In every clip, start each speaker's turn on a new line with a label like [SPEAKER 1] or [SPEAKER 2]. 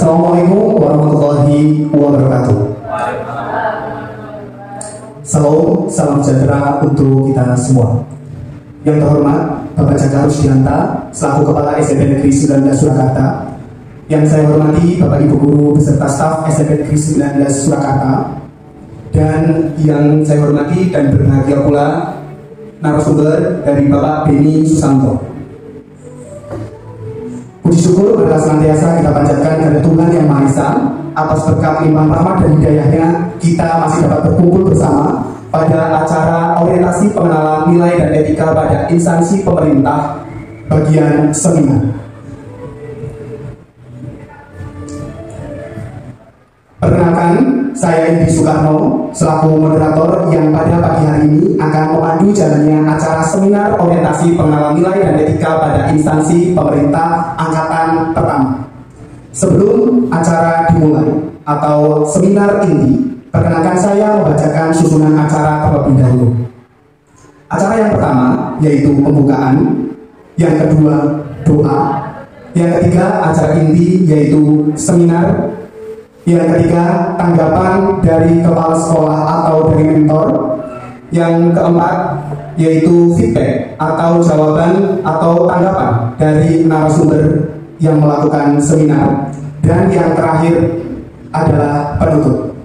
[SPEAKER 1] Assalamualaikum warahmatullahi wabarakatuh. Salam sejahtera untuk kita semua. Yang terhormat Bapak Jaka Rusdianta selaku Kepala SMP Negeri 19 Surakarta. Yang saya hormati Bapak Ibu Guru beserta staf SMP Negeri 19 Surakarta. Dan yang saya hormati dan berbahagia pula narasumber dari Bapak Beni Susanto. Puji syukur adalah senantiasa kita panjatkan kepada Tuhan Yang Maha Esa atas berkat limpahan rahmat dan hidayahnya kita masih dapat berkumpul bersama pada acara orientasi pengenalan nilai dan etika pada instansi pemerintah bagian seminar. Perkenalkan, saya Indi Soekarno selaku moderator yang pada pagi hari ini akan memandu jalannya acara seminar orientasi pengenalan nilai dan etika pada instansi pemerintah angkatan pertama. Sebelum acara dimulai atau seminar inti, perkenalkan saya membacakan susunan acara terlebih dahulu. Acara yang pertama yaitu pembukaan, yang kedua doa, yang ketiga acara inti yaitu seminar, yang ketiga tanggapan dari kepala sekolah atau dari mentor, yang keempat yaitu feedback atau jawaban atau tanggapan dari narasumber yang melakukan seminar, dan yang terakhir adalah penutup.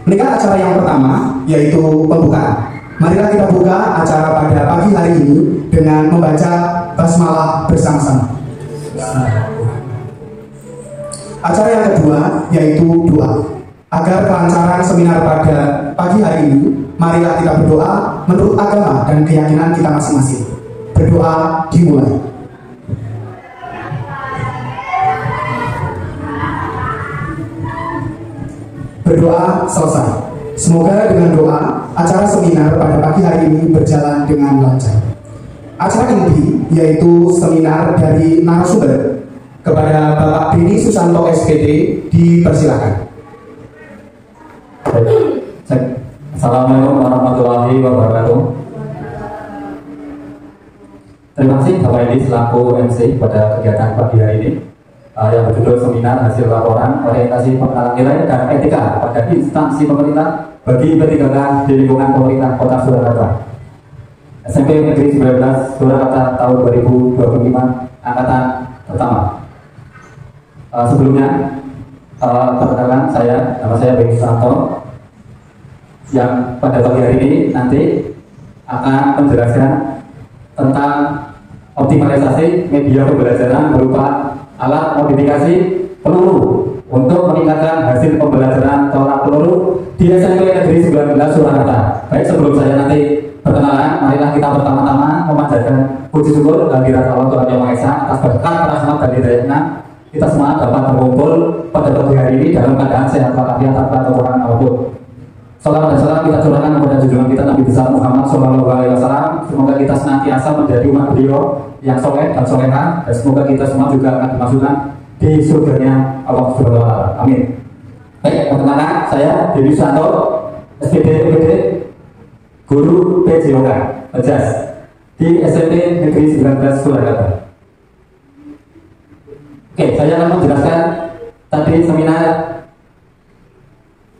[SPEAKER 1] Menikah acara yang pertama yaitu pembukaan. Marilah kita buka acara pada pagi hari ini dengan membaca basmalah bersama-sama. Acara yang kedua yaitu doa. Agar kelancaran seminar pada pagi hari ini, marilah kita berdoa menurut agama dan keyakinan kita masing-masing. Berdoa dimulai. Berdoa selesai. Semoga dengan doa, acara seminar pada pagi hari ini berjalan dengan lancar. Acara inti yaitu seminar dari narasumber. Kepada Bapak Beni Susanto SPD dipersilakan.
[SPEAKER 2] Assalamualaikum warahmatullahi wabarakatuh. Terima kasih Bapak Edi selaku MC pada kegiatan pagi hari ini yang berjudul seminar hasil laporan orientasi pengenalan nilai dan etika pada instansi pemerintah bagi P3K di lingkungan pemerintah Kota Surakarta. SMP Negeri 19 Surakarta tahun 2025 angkatan pertama. Sebelumnya perkenalkan nama saya Beni Susanto yang pada pagi hari ini nanti akan menjelaskan tentang optimalisasi media pembelajaran berupa alat modifikasi peluru untuk meningkatkan hasil pembelajaran tolak peluru di SMP Negeri 19 Surakarta. Baik, sebelum saya nanti perkenalan, marilah kita pertama-tama memanjatkan puji syukur kehadirat Allah Tuhan Yang Maha Esa atas berkat rahmat dan hidayahnya kita semua dapat berkumpul pada pagi hari ini dalam keadaan sehat walafiat tanpa kekurangan apapun. Salam dan salam kita curahkan kepada junjungan kita Nabi besar Muhammad SAW. Semoga kita senantiasa menjadi umat beliau yang soleh dan soleha, dan semoga kita semua juga akan dimasukkan di surganya Allah Subhanahu Wa Taala. Amin. Baik, perkenalkan saya Beni Susanto, SPD Guru PJOK Pejas di SMP Negeri 19 Surakarta. Oke, saya akan menjelaskan tadi seminar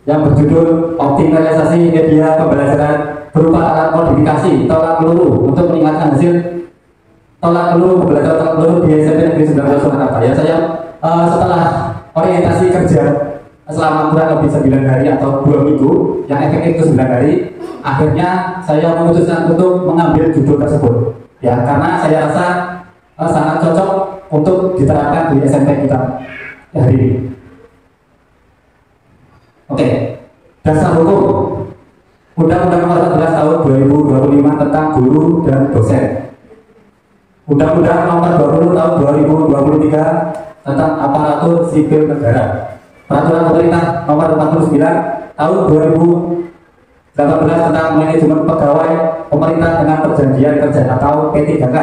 [SPEAKER 2] yang berjudul optimalisasi media pembelajaran berupa alat modifikasi tolak peluru untuk meningkatkan hasil tolak peluru pembelajaran tolak peluru di SMP Negeri 19 Surakarta. Ya, saya setelah orientasi kerja selama kurang lebih 9 hari atau 2 minggu, yang efektif itu 9 hari, akhirnya saya memutuskan untuk mengambil judul tersebut. Ya, karena saya rasa sangat cocok untuk diterapkan di SMP kita hari ini. Oke, dasar hukum Undang-Undang Nomor 14 Tahun 2025 tentang guru dan dosen. Undang-Undang Nomor 20 Tahun 2023 tentang aparatur sipil negara. Peraturan Pemerintah Nomor 49 Tahun 2018 tentang manajemen pegawai pemerintah dengan perjanjian kerja atau P3K.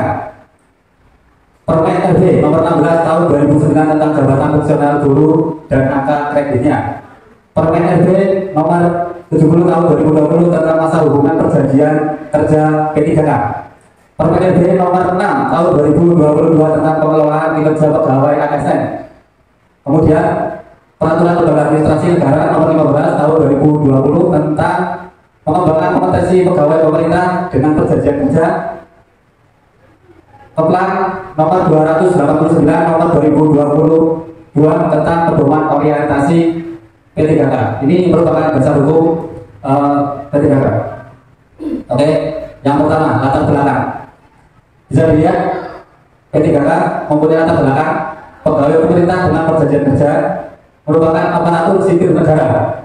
[SPEAKER 2] Permen RB Nomor 16 Tahun 2009 tentang jabatan fungsional guru dan angka kreditnya. Permen RB Nomor 70 Tahun 2020 tentang masa hubungan perjanjian kerja P3K. Permen RB Nomor 6 Tahun 2022 tentang pengelolaan kinerja pegawai ASN. Kemudian Peraturan Lembaga Administrasi Negara Nomor 15 Tahun 2020 tentang pengembangan kompetensi pegawai pemerintah dengan perjanjian kerja. Keplang Nomor 289 Nomor 2022 tentang pedoman orientasi P3K. Ini merupakan dasar hukum P3K. Oke, yang pertama latar belakang. Bisa dilihat P3K mempunyai latar belakang pegawai pemerintah dengan perjanjian kerja merupakan aparatur sipil negara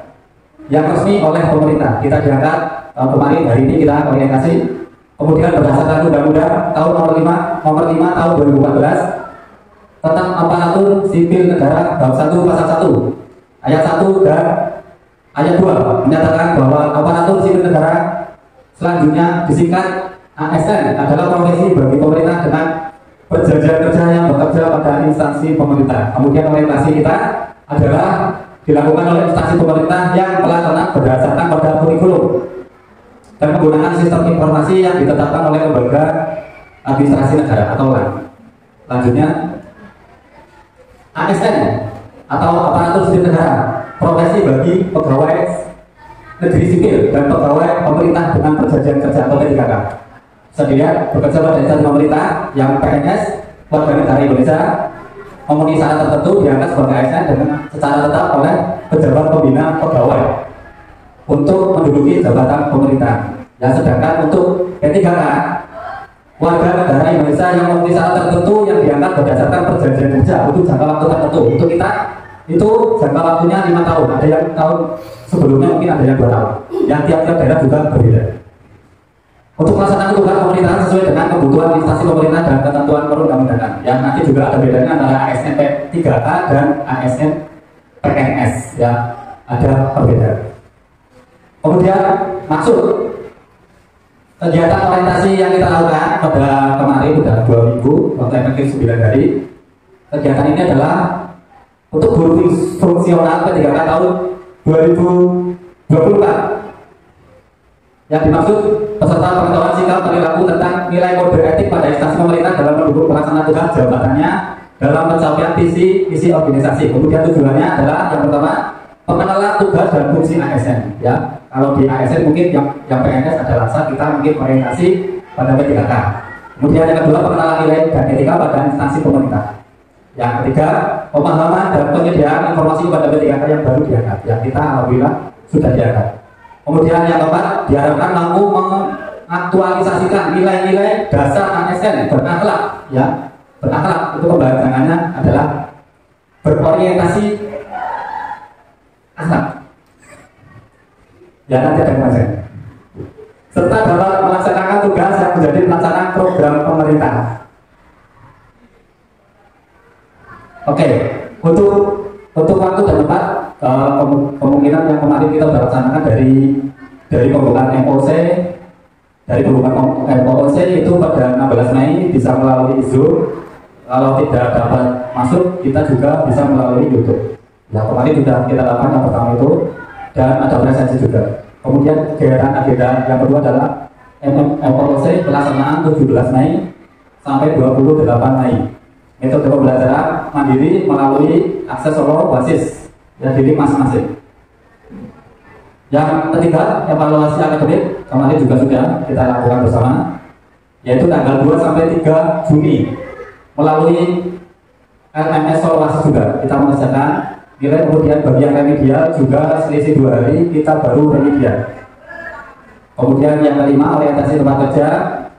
[SPEAKER 2] yang resmi oleh pemerintah. Kita diangkat kemarin, hari ini kita orientasi. Kemudian berdasarkan Undang-Undang tahun nomor 5 tahun 2014 tentang aparatur sipil negara bab 1 pasal 1 ayat 1 dan ayat 2 menyatakan bahwa aparatur sipil negara selanjutnya disingkat ASN adalah profesi bagi pemerintah dengan perjanjian kerja yang bekerja pada instansi pemerintah. Kemudian orientasi kita adalah dilakukan oleh instansi pemerintah yang telah berdasarkan pada kurikulum dan menggunakan sistem informasi yang ditetapkan oleh lembaga administrasi negara atau LAN. Selanjutnya ASN atau aparatur sipil negara, profesi bagi pegawai negeri sipil dan pegawai pemerintah dengan perjanjian kerja atau P3K. Bisa dilihat bekerja pada instansi pemerintah yang PNS warga negara Indonesia memenuhi syarat tertentu diangkat sebagai ASN dengan secara tetap oleh pejabat pembina pegawai untuk menduduki jabatan pemerintah. Yang sedangkan untuk P3K warga negara Indonesia yang memenuhi syarat tertentu yang diangkat berdasarkan perjanjian kerja untuk jangka waktu tertentu. Untuk kita itu jangka waktunya 5 tahun. Ada yang tahun sebelumnya mungkin ada yang 2 tahun. Yang tiap-tiap daerah juga berbeda. Untuk melaksanakan tugas pemerintahan sesuai dengan kebutuhan instansi pemerintah dan ketentuan perundang-undangan. Yang nanti juga ada bedanya antara ASN P3K dan ASN PNS. Ya, ada perbedaan. Kemudian maksud kegiatan orientasi yang kita lakukan pada kemarin sudah 2 minggu, waktu efektif 9 hari. Kegiatan ini adalah untuk guru fungsional P3K tahun 2024. Yang dimaksud peserta pengetahuan sikap perilaku tentang nilai kode etik pada instansi pemerintah dalam mendukung pelaksanaan tugas jabatannya dalam pencapaian visi organisasi. Kemudian tujuannya adalah yang pertama pengenalan tugas dan fungsi ASN. Ya, kalau di ASN mungkin yang PNS ada rasa kita mungkin orientasi pada P3K. Kemudian yang kedua pengenalan nilai dan etika pada instansi pemerintah. Yang ketiga pemahaman dan penyediaan informasi pada P3K yang baru diangkat. Yang kita alhamdulillah sudah diangkat. Kemudian yang keempat, diharapkan mampu mengaktualisasikan nilai-nilai dasar ASN berakhlak, ya, berakhlak itu pembahasannya adalah berorientasi akhlak. Ya, nanti ada kemasan. Serta dapat melaksanakan tugas yang menjadi pelaksanaan program pemerintah. Oke, untuk waktu dan tempat kemungkinan yang kemarin kita sudah laksanakan dari pembukaan MOC, dari pembukaan MOC itu pada 16 Mei bisa melalui Zoom. Kalau tidak dapat masuk kita juga bisa melalui YouTube. Ya, kemarin sudah kita lakukan yang pertama itu dan ada presensi juga. Kemudian kegiatan agenda yang kedua adalah MOC pelaksanaan 17 Mei sampai 28 Mei. Metode pembelajaran mandiri melalui akses Solo Basis ya, diri masing-masing. Yang ketiga, evaluasi akademik kemarin juga sudah kita lakukan bersama, yaitu tanggal 2 sampai 3 Juni melalui LMS Solo Basis juga kita mengerjakan nilai. Kemudian bagi yang remedial juga selisih 2 hari kita baru remedial. Kemudian yang kelima orientasi tempat kerja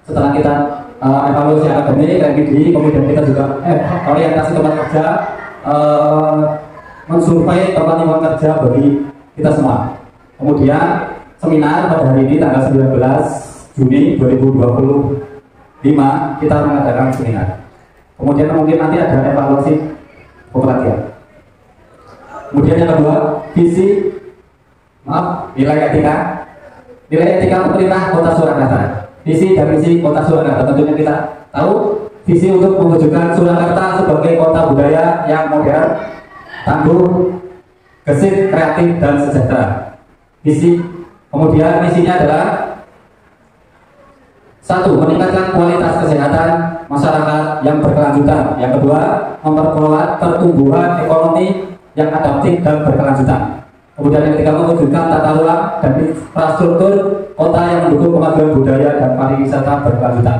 [SPEAKER 2] setelah kita evaluasi akademik, remedi, kemudian kita juga orientasi tempat kerja, mensurvei tempat lingkungan kerja bagi kita semua. Kemudian seminar pada hari ini tanggal 19 Juni 2025 kita mengadakan seminar. Kemudian mungkin nanti ada evaluasi pelatihan. Kemudian yang kedua, nilai etika pemerintah Kota Surakarta. Visi dan misi Kota Surakarta tentunya kita tahu visi untuk mewujudkan Surakarta sebagai kota budaya yang modern, tangguh, gesit, kreatif, dan sejahtera. Visi. Kemudian misinya adalah 1. Meningkatkan kualitas kesehatan masyarakat yang berkelanjutan. Yang kedua, memperkuat pertumbuhan ekonomi yang adaptif dan berkelanjutan. Kemudian yang ketiga, mewujudkan tata ruang dan infrastruktur kota yang mendukung kemajuan budaya dan pariwisata berkelanjutan.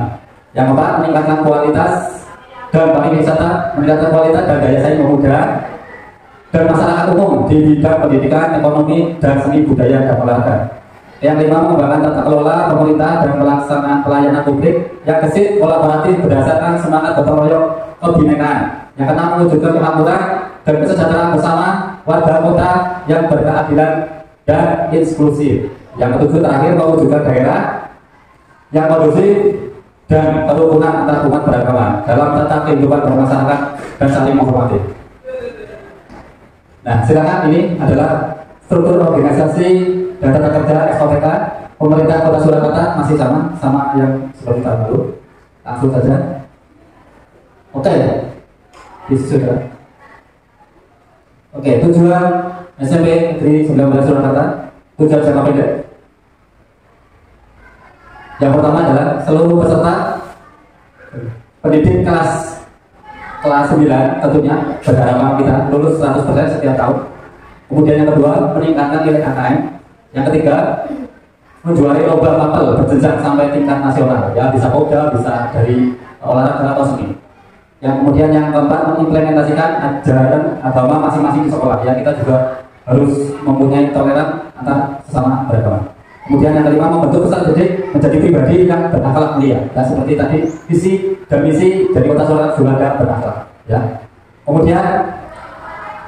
[SPEAKER 2] Yang keempat, meningkatkan kualitas dan pariwisata, meningkatkan kualitas dan daya saing pemuda dan masyarakat umum di bidang pendidikan, ekonomi, dan seni budaya dan olahraga. Yang kelima, mengembangkan tata kelola pemerintah dan pelaksanaan pelayanan publik yang gesit, kolaboratif, berdasarkan semangat gotong royong kebinekaan. Yang keenam, mewujudkan kemakmuran dan kesejahteraan bersama warga kota yang berkeadilan dan inklusif. Yang ketujuh, terakhir, mewujudkan daerah yang kondusif dan kerukunan antar umat beragama dalam tata kehidupan bermasyarakat dan saling menghormati. Nah, silakan, ini adalah struktur organisasi dan tata kerja SOTK pemerintah Kota Surakarta, masih sama yang seperti tahun lalu. Langsung saja. Oke, sudah. Oke, tujuan SMP Negeri 19 Surakarta, tujuan jangka pendek. Yang pertama adalah seluruh peserta pendidik kelas 9 tentunya berharapan kita lulus 100% setiap tahun. Kemudian yang kedua, meningkatkan nilai KKM. Yang ketiga, menjuari lomba mapel berjenjang sampai tingkat nasional, ya bisa Polda, bisa dari olahraga atau seni. Yang kemudian yang keempat, mengimplementasikan ajaran agama masing-masing di sekolah. Ya, kita juga harus mempunyai toleran antar sesama beragama. Kemudian yang kelima, membentuk peserta didik menjadi pribadi yang berakhlak mulia. Dan seperti tadi, visi dan misi dari Kota Surakarta berakhlak. Ya. Kemudian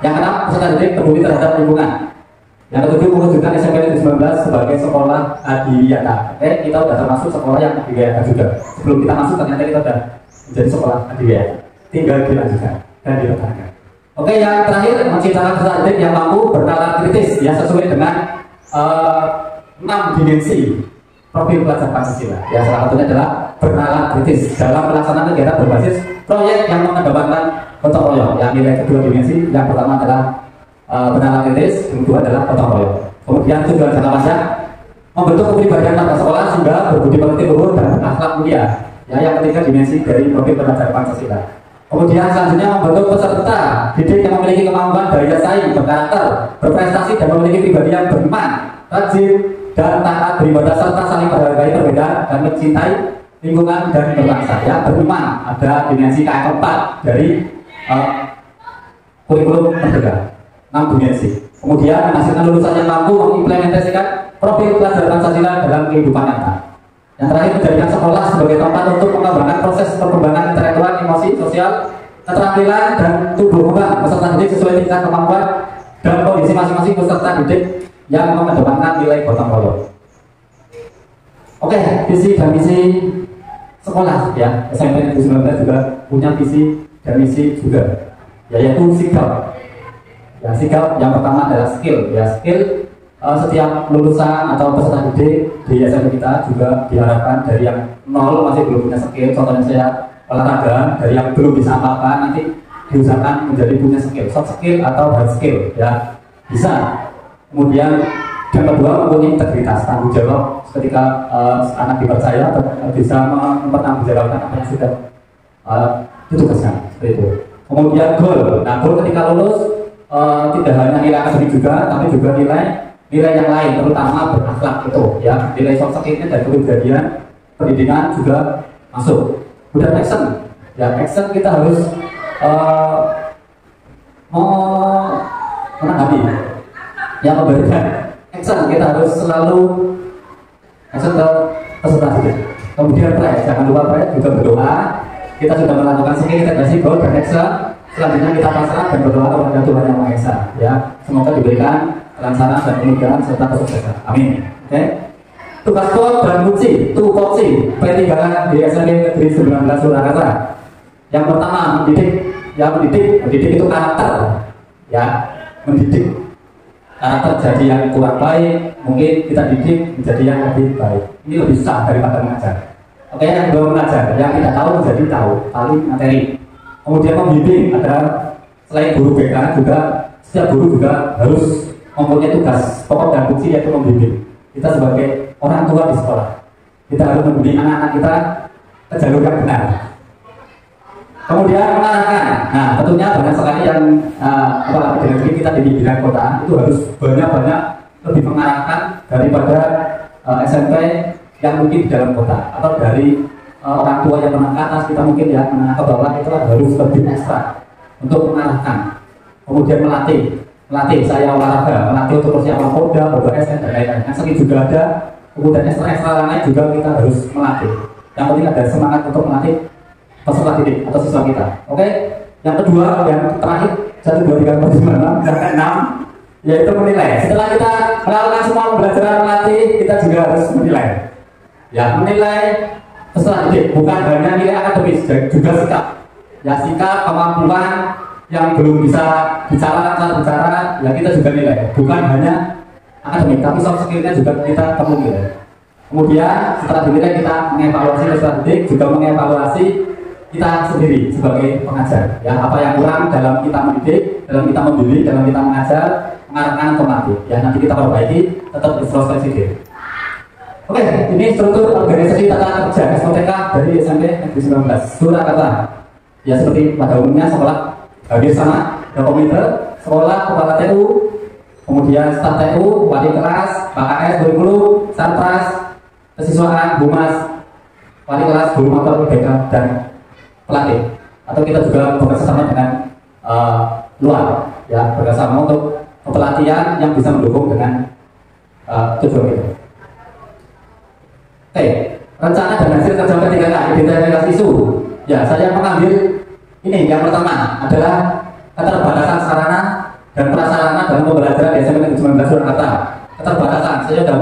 [SPEAKER 2] yang keenam, peserta didik peduli terhadap lingkungan. Yang ketujuh, mewujudkan SMP Negeri 19 sebagai sekolah adiwiyata. Oke, kita sudah termasuk sekolah yang adiwiyata juga. Sebelum kita masuk, ternyata kita sudah menjadi sekolah adiwiyata. Tinggal dilanjutkan dan dipertahankan. Oke, yang terakhir, menciptakan peserta didik yang mampu bernalar kritis, ya sesuai dengan 6 dimensi profil pelajar Pancasila. Ya, salah satunya adalah bernalar kritis dalam pelaksanaan kegiatan berbasis proyek yang mengedepankan gotong royong. Yang nilai kedua dimensi, yang pertama adalah bernalar kritis, yang kedua adalah gotong royong. Kemudian tujuan jangka panjang, membentuk kepribadian pada sekolah sehingga berbudi pekerti luhur dan akhlak mulia. Ya, yang ketiga dimensi dari profil pelajar Pancasila. Kemudian selanjutnya, membentuk peserta didik yang memiliki kemampuan daya saing, berkarakter, berprestasi, dan memiliki pribadi yang beriman, rajin, dan taat beribadah serta saling menghargai perbedaan dan mencintai lingkungan dan berbangsa. Ya, beriman, ada dimensi KM4 dari kurikulum merdeka, 6 dimensi. Kemudian menghasilkan lulusan yang mampu mengimplementasikan profil pelajar Pancasila dalam kehidupan nyata. Yang terakhir, menjadikan sekolah sebagai tempat untuk mengembangkan proses perkembangan intelektual, emosi, sosial, keterampilan, dan tumbuh kembang peserta didik sesuai tingkat kemampuan dan kondisi masing-masing peserta didik yang mengedepankan nilai gotong royong. Oke, visi dan misi sekolah, ya SMP Negeri 19 juga punya visi dan misi juga, yaitu sikap. Ya, sikap yang pertama adalah skill. Ya, skill setiap lulusan atau peserta didik di SMP kita juga diharapkan dari yang nol masih belum punya skill. Contohnya saya olahraga, dari yang belum bisa apa-apa nanti diusahakan menjadi punya skill, soft skill atau hard skill, ya bisa. Kemudian yang kedua, mempunyai integritas, tanggung jawab ketika anak dipercaya bisa mempertanggungjawabkan apa yang sudah ditugaskan, seperti itu. Kemudian goal, nah goal ketika lulus tidak hanya nilai akademik juga, tapi juga nilai yang lain, terutama berakhlak itu, ya nilai soft skillnya dari kepribadian pendidikan juga masuk. Kemudian action, ya action kita harus menanggapi, yang memberikan action, kita harus selalu action ke peserta didik. Kemudian pride, jangan lupa pride juga berdoa. Kita sudah melakukan skill integrasi goal dan action. Selanjutnya kita pasrah dan berdoa kepada Tuhan Yang Maha Esa. Ya, semoga diberikan kelancaran dan kemudahan serta kesuksesan. Amin. Oke. Tugas pokok dan kunci, tupoksi P3 di SMP Negeri 19 Surakarta. Yang pertama, mendidik itu karakter. Ya, mendidik. Karakter jadi yang kurang baik, mungkin kita didik menjadi yang lebih baik. Ini lebih sah daripada mengajar. Oke, yang kedua mengajar, yang tidak tahu menjadi tahu, paling materi. Kemudian membimbing, ada selain guru BK juga, setiap guru juga harus mempunyai tugas pokok dan fungsi, yaitu membimbing. Kita sebagai orang tua di sekolah, kita harus membimbing anak-anak kita ke jalur yang benar. Kemudian mengarahkan. Nah, tentunya banyak sekali yang di negeri kita di bidang kota itu harus banyak lebih mengarahkan daripada SMP yang mungkin di dalam kota atau dari orang tua yang menengah ke atas, kita mungkin ya menengah ke bawah itu harus lebih ekstra untuk mengarahkan. Kemudian melatih saya olahraga, melatih untuk persiapan Polda, BPSN dan lain-lain. Yang sering juga ada, kemudian ekstra lain juga kita harus melatih. Yang penting ada semangat untuk melatih peserta didik atau siswa kita. Oke? Yang kedua, yang terakhir 1, 2, 3, 4, 5, 6, yang ke-6 yaitu menilai. Setelah kita melakukan semua pembelajaran melatih, kita juga harus menilai. Ya, menilai peserta didik bukan hanya nilai akademis, juga sikap. Ya, sikap, kemampuan yang belum bisa bicara, ya kita juga nilai. Bukan hanya akademik, tapi soft skill-nya juga kita temukan. Kemudian setelah dinilai kita mengevaluasi peserta didik, juga mengevaluasi kita sendiri sebagai pengajar. Ya, apa yang kurang dalam kita mendidik, dalam kita membimbing, dalam kita mengajar, mengarahkan atau melatih. Ya, nanti kita perbaiki, tetap introspeksi diri. Oke, ini struktur organisasi tata kerja SOTK dari SMP Negeri 19 Surakarta. Ya, seperti pada umumnya sekolah hadir sama, ada komite, sekolah, kepala TU, kemudian staf TU, wali kelas, PKS, kurikulum, sarpras, kesiswaan, humas, wali kelas, guru motor, BK, dan pelatih. Atau kita juga bekerjasama dengan luar, ya, bekerjasama untuk pelatihan yang bisa mendukung dengan tujuan itu. Oke, rencana dan hasil kerja P3K, identifikasi isu. Ya, saya mengambil ini yang pertama adalah keterbatasan sarana dan prasarana dalam pembelajaran di SMP Negeri 19 Surakarta. Keterbatasan, saya sudah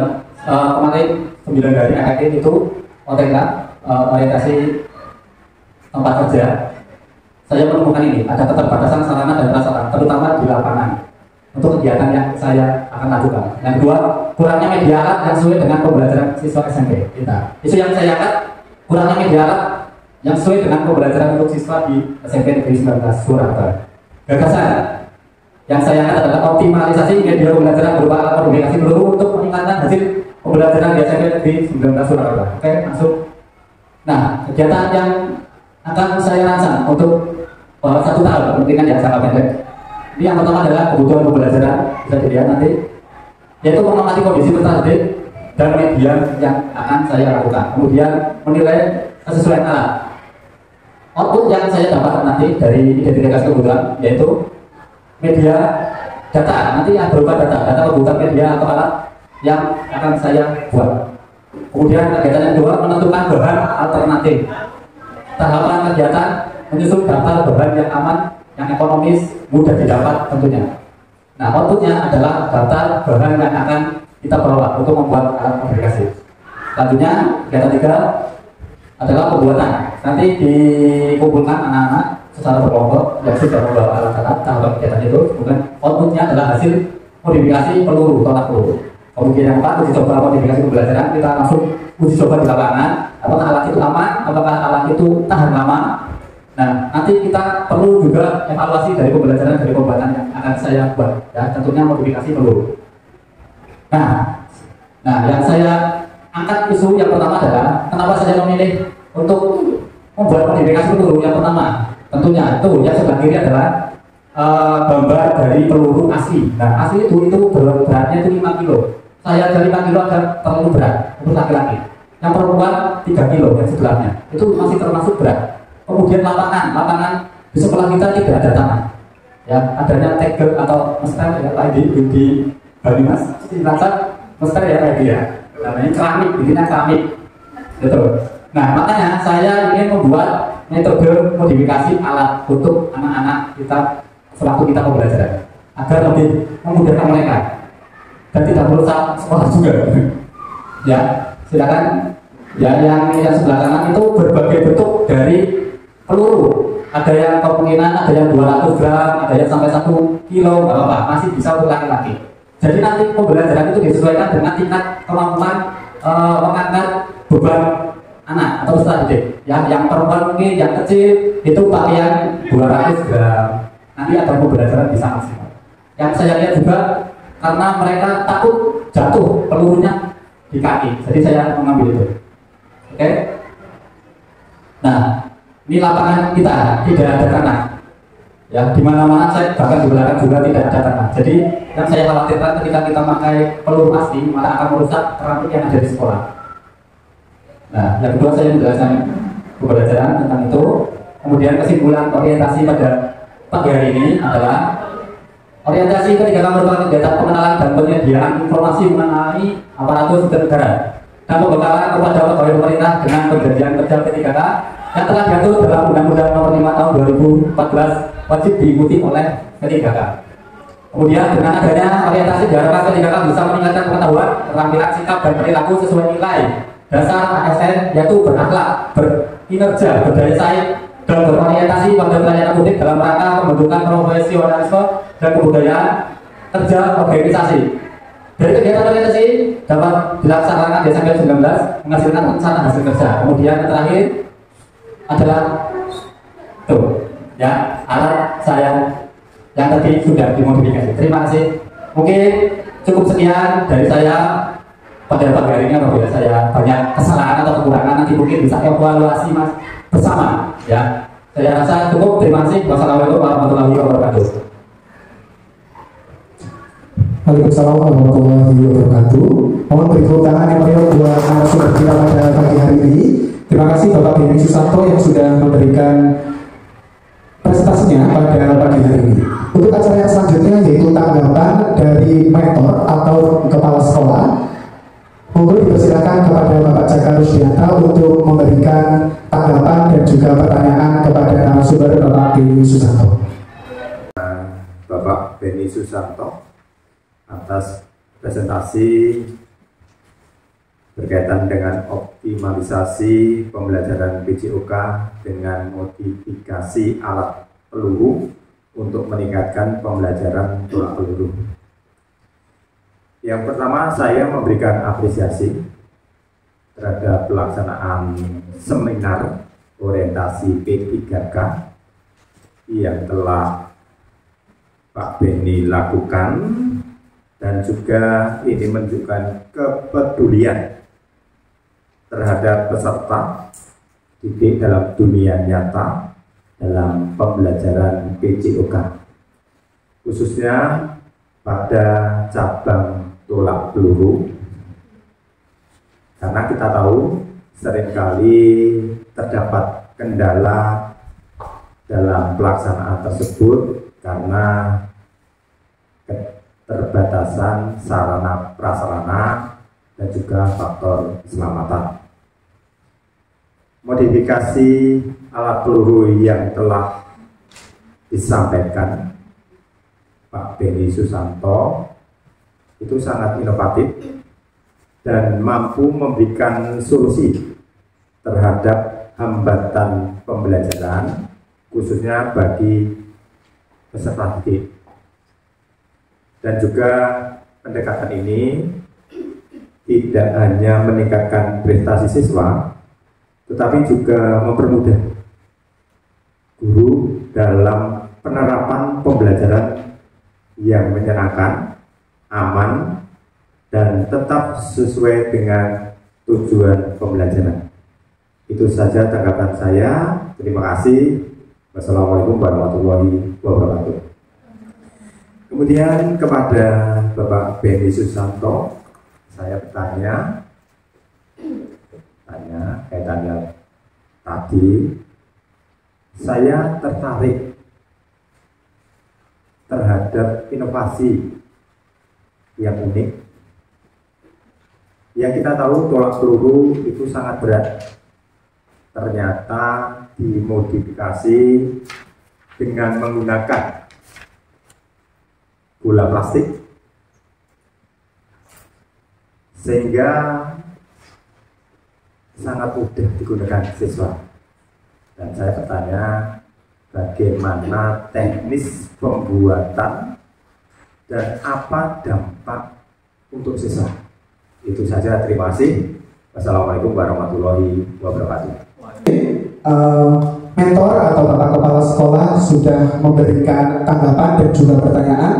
[SPEAKER 2] kemarin 9 hari efektif itu OTK, orientasi tempat kerja. Saya menemukan ini, ada keterbatasan sarana dan prasarana, terutama di lapangan untuk kegiatan yang saya akan lakukan. Yang kedua, kurangnya media alat yang sesuai dengan pembelajaran siswa SMP kita. Isu yang saya angkat, kurangnya media alat yang sesuai dengan pembelajaran untuk siswa di SMP Negeri 19 Surakarta. Gagasan yang saya angkat adalah optimalisasi media pembelajaran berupa alat komunikasi peluru untuk meningkatkan hasil pembelajaran di SMP Negeri 19 Surakarta. Oke, masuk. Nah, kegiatan yang akan saya rancang untuk 1 tahun, kepentingan yang jangka pendek. Ini yang pertama adalah kebutuhan pembelajaran, bisa dilihat nanti, yaitu mengamati kondisi peserta didik dan media yang akan saya lakukan. Kemudian menilai kesesuaian alat. Output yang saya dapat nanti dari identifikasi kebutuhan yaitu media data, nanti yang berupa data kebutuhan media atau alat yang akan saya buat. Kemudian kegiatan yang kedua, menentukan bahan alternatif. Tahapan kegiatan menyusun daftar bahan yang aman, yang ekonomis, mudah didapat tentunya. Nah, outputnya adalah daftar bahan yang akan kita bawa untuk membuat alat komunikasi. Selanjutnya, kegiatan 3 adalah pembuatan. Nanti dikumpulkan anak-anak secara berkelompok yang sudah membawa alat-alat tahapan kegiatan itu. Kemudian outputnya adalah hasil modifikasi peluru, tolak peluru. Kemudian yang 4, uji coba modifikasi pembelajaran. Kita langsung uji coba di lapangan. Apakah alat itu aman? Apakah alat itu tahan lama? Nah, nanti kita perlu juga evaluasi dari pembelajaran dari pembuatan yang akan saya buat. Ya, tentunya modifikasi peluru. Nah, yang saya angkat isu yang pertama adalah kenapa saya memilih untuk membuat modifikasi peluru. Yang pertama, tentunya itu yang sebelah kiri adalah gambar dari peluru asli. Nah, asli itu beratnya itu 5 kilo. Saya dari 5 kilo agak terlalu berat untuk laki-laki. Yang perempuan 3 kilo yang sebelahnya itu masih termasuk berat. Kemudian lapangan di sekolah kita tidak ada tanah. Ya, adanya tegel atau mester ya, di Banyumas, di Cilacap mester ya kayak dia. Namanya keramik, bikinnya keramik. Gitu. Nah, makanya saya ingin membuat metode modifikasi alat untuk anak-anak kita sewaktu kita pembelajaran agar lebih memudahkan mereka dan tidak perlu sekolah juga. Ya, silakan. Ya, yang sebelah kanan itu berbagai bentuk dari peluru. Ada yang kemungkinan ada yang 200 gram, ada yang sampai 1 kilo, nggak apa-apa, masih bisa untuk laki-laki. Jadi nanti pembelajaran itu disesuaikan dengan tingkat kemampuan mengangkat beban anak atau peserta didik. Yang perempuan mungkin yang kecil itu pakaian 200 gram. Nanti ada pembelajaran bisa maksimal. Yang saya lihat juga karena mereka takut jatuh pelurunya di kaki, jadi saya mengambil itu. Oke? Nah, Ini lapangan kita tidak ada tanah. Ya, di mana-mana saya bahkan di belakang juga tidak ada tanah. Jadi yang saya khawatirkan ketika kita pakai peluru asli malah akan merusak keramik yang ada di sekolah. Nah, yang kedua saya menjelaskan pembelajaran tentang itu. Kemudian kesimpulan orientasi pada pagi hari ini adalah orientasi ketika merupakan kegiatan pengenalan dan penyediaan informasi mengenai aparatur sipil negara dan pembekalan kepada pegawai pemerintah dengan perjanjian kerja P3K yang telah diatur dalam Undang-Undang Nomor 5 Tahun 2014 wajib diikuti oleh P3K. Kemudian dengan adanya orientasi diharapkan P3K bisa meningkatkan pengetahuan, keterampilan, sikap dan perilaku sesuai nilai dasar ASN, yaitu berakhlak, berkinerja, berdaya saing, dan berorientasi pada pelayanan publik dalam rangka pembentukan profesionalisme dan kebudayaan kerja organisasi. Dari kegiatan orientasi dapat dilaksanakan Desember 19 menghasilkan rencana hasil kerja. Kemudian yang terakhir adalah tuh ya alat saya yang tadi sudah dimodifikasi. Terima kasih. Mungkin cukup sekian dari saya pada pagi hari ini. Apabila saya banyak kesalahan atau kekurangan nanti mungkin bisa evaluasi mas bersama ya. Saya rasa cukup. Terima kasih. Wassalamualaikum warahmatullahi wabarakatuh.
[SPEAKER 1] Waalaikumsalam warahmatullahi wabarakatuh. Mohon beri tepuk tangan yang meriah buat narasumber kita pada pagi hari ini. Terima kasih Bapak Benny Susanto yang sudah memberikan presentasinya pada pagi hari ini. Untuk acara yang selanjutnya yaitu tanggapan dari mentor atau kepala sekolah. Mohon dipersilakan kepada Bapak Jaka Rusdianta untuk memberikan tanggapan dan juga pertanyaan kepada narasumber Bapak Benny Susanto.
[SPEAKER 3] Bapak Benny Susanto atas presentasi berkaitan dengan optimalisasi pembelajaran PJOK dengan modifikasi alat peluru untuk meningkatkan pembelajaran tolak peluru. Yang pertama, saya memberikan apresiasi terhadap pelaksanaan seminar orientasi P3K yang telah Pak Benny lakukan, dan juga ini menunjukkan kepedulian terhadap peserta didik dalam dunia nyata dalam pembelajaran PJOK, khususnya pada cabang tolak peluru, karena kita tahu seringkali terdapat kendala dalam pelaksanaan tersebut karena keterbatasan sarana prasarana dan juga faktor keselamatan. Modifikasi alat peluru yang telah disampaikan Pak Benny Susanto itu sangat inovatif dan mampu memberikan solusi terhadap hambatan pembelajaran khususnya bagi peserta didik. Dan juga pendekatan ini tidak hanya meningkatkan prestasi siswa, tetapi juga mempermudah guru dalam penerapan pembelajaran yang menyenangkan, aman, dan tetap sesuai dengan tujuan pembelajaran. Itu saja tanggapan saya. Terima kasih. Wassalamualaikum warahmatullahi wabarakatuh. Kemudian kepada Bapak Benny Susanto, saya bertanya kaitannya tadi, saya tertarik terhadap inovasi yang unik. Yang kita tahu tolak peluru itu sangat berat, ternyata dimodifikasi dengan menggunakan bola plastik sehingga sangat mudah digunakan siswa. Dan saya bertanya, bagaimana teknis pembuatan dan apa dampak untuk siswa? Itu saja, terima kasih. Wassalamualaikum warahmatullahi wabarakatuh.
[SPEAKER 1] Mentor atau Bapak Kepala Sekolah sudah memberikan tanggapan dan juga pertanyaan.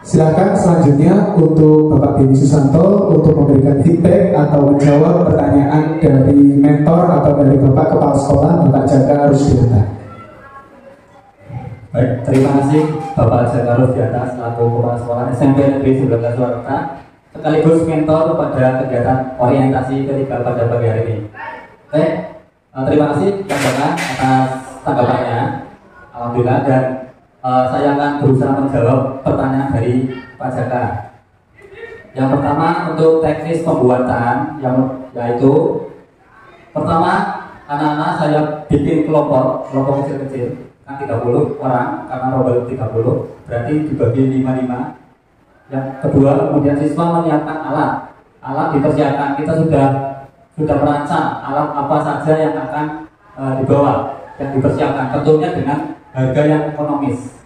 [SPEAKER 1] Silakan selanjutnya untuk Bapak Benny Susanto untuk memberikan feedback atau menjawab pertanyaan dari mentor atau dari Bapak Kepala Sekolah Bapak Jaka Rusdianta.
[SPEAKER 2] Baik, terima kasih Bapak Jaka Rusdianta selaku Kepala Sekolah SMP Negeri 19 Surakarta sekaligus mentor pada kegiatan orientasi ketiga pada pagi hari ini. Baik, terima kasih Pak Jaka atas tanggapannya. Alhamdulillah, dan saya akan berusaha menjawab pertanyaan dari Pak Jaka. Yang pertama untuk teknis pembuatan, yaitu pertama anak-anak saya bikin kelompok kecil-kecil, kan 30 orang karena robot 30, berarti dibagi 5-5. Yang kedua, kemudian siswa menyiapkan alat dipersiapkan. Kita sudah merancang alat apa saja yang akan dibawa, yang dipersiapkan, tentunya dengan harga yang ekonomis.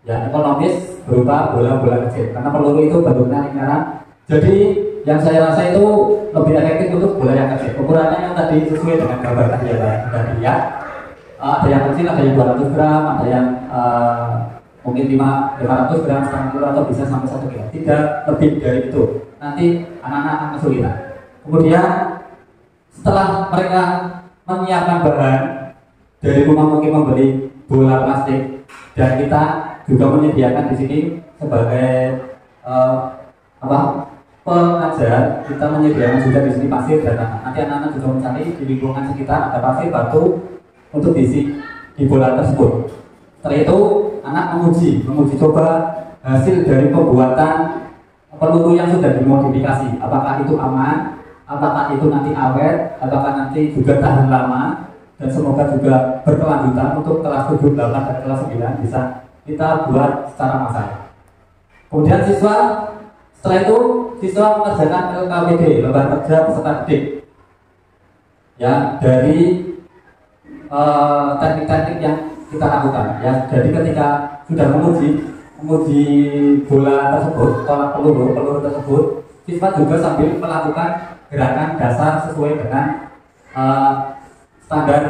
[SPEAKER 2] Ya, ekonomis berupa bola-bola kecil, karena peluru itu bentuknya lingkaran. Jadi yang saya rasa itu lebih efektif untuk bola yang kecil. Ukurannya yang tadi sesuai dengan gambar tadi ya, sudah dilihat. Ada yang kecil, ada yang 200 gram, ada yang mungkin 500 gram, setengah kilo, atau bisa sampai 1 kilo. Tidak lebih dari itu. Nanti anak-anak akan kesulitan. Kemudian setelah mereka menyiapkan bahan, dari rumah mungkin membeli bola plastik, dan kita juga menyediakan di sini sebagai pengajar, kita menyediakan juga di sini pasir dan tanah. Nanti anak-anak juga mencari di lingkungan sekitar ada pasir, batu untuk diisi di bola tersebut. Setelah itu anak menguji coba hasil dari pembuatan peluru yang sudah dimodifikasi, apakah itu aman, apakah itu nanti awet, apakah nanti juga tahan lama, dan semoga juga berkelanjutan untuk kelas 7, 8, dan kelas 9 bisa kita buat secara massal. Kemudian setelah itu siswa mengerjakan LKPD, lembar kerja peserta didik, ya, dari teknik-teknik yang kita lakukan. Ya, jadi ketika sudah menguji bola tersebut, tolak peluru tersebut, siswa juga sambil melakukan gerakan dasar sesuai dengan standar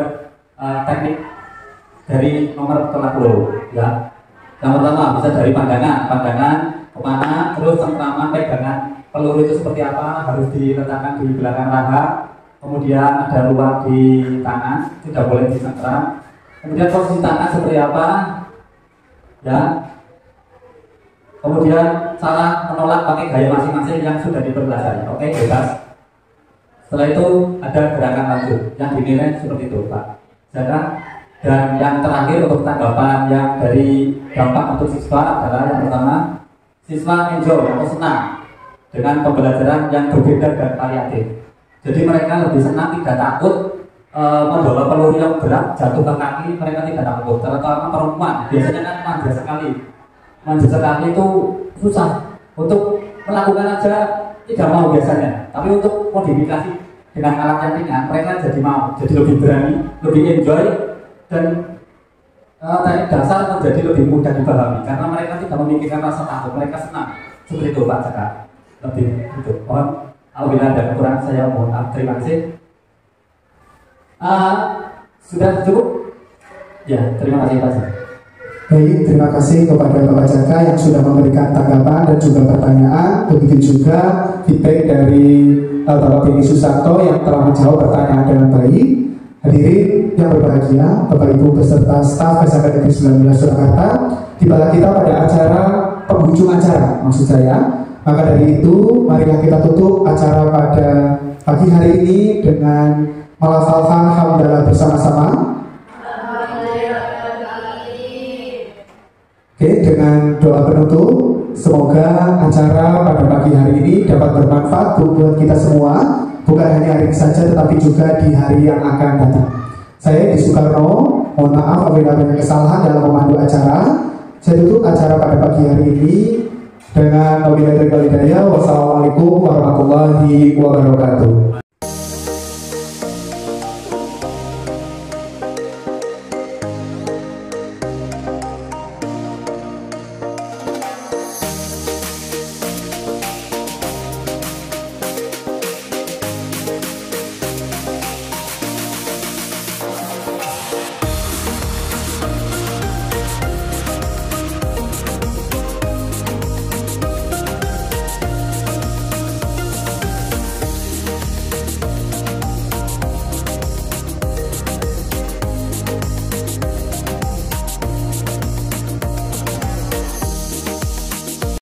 [SPEAKER 2] teknik dari nomor tolak peluru. Ya, yang pertama bisa dari pandangan kemana, terus cengkraman pegangan peluru itu seperti apa, harus diletakkan di belakang rahang. Kemudian ada ruang di tangan, tidak boleh dicengkram. Kemudian posisi tangan seperti apa, ya. Kemudian cara menolak pakai gaya masing-masing yang sudah dipelajari. Oke, bebas. Setelah itu ada gerakan lanjut yang dinilai seperti itu, Pak. Dan yang terakhir untuk tanggapan yang dari dampak untuk siswa adalah yang pertama, siswa enjoy atau senang dengan pembelajaran yang berbeda dan variatif. Jadi mereka lebih senang, tidak takut membawa peluru yang berat jatuh ke kaki, mereka tidak takut. Terutama perempuan biasanya kan manja sekali itu susah untuk melakukan aja, tidak mau biasanya. Tapi untuk modifikasi dengan alat yang ringan, mereka jadi mau, jadi lebih berani, lebih enjoy, dan teknik dasar menjadi lebih mudah dipahami karena mereka tidak memikirkan rasa takut, mereka senang. Seperti itu Pak Jaka, lebih itu. Mohon apabila ada kekurangan saya mohon maaf. Terima kasih. Sudah cukup? Ya, terima kasih Pak Jaka.
[SPEAKER 1] Baik, terima kasih kepada Bapak Jaka yang sudah memberikan tanggapan dan juga pertanyaan. Begitu juga feedback dari Bapak Benny Susanto yang telah menjawab pertanyaan dengan baik. Hadirin yang berbahagia, Bapak Ibu beserta staf SMP Negeri 19 Surakarta, tibalah kita pada acara penghujung acara, maksud saya. Maka dari itu, marilah kita tutup acara pada pagi hari ini dengan melafalkan hamdalah bersama-sama. Oke, dengan doa penutup, semoga acara pada pagi hari ini dapat bermanfaat buat kita semua, bukan hanya hari ini saja, tetapi juga di hari yang akan datang. Saya Edi Soekarno, mohon maaf apabila ada kesalahan dalam memandu acara. Saya tutup acara pada pagi hari ini dengan wabillahi taufiq wal hidayah. Wassalamualaikum warahmatullahi wabarakatuh.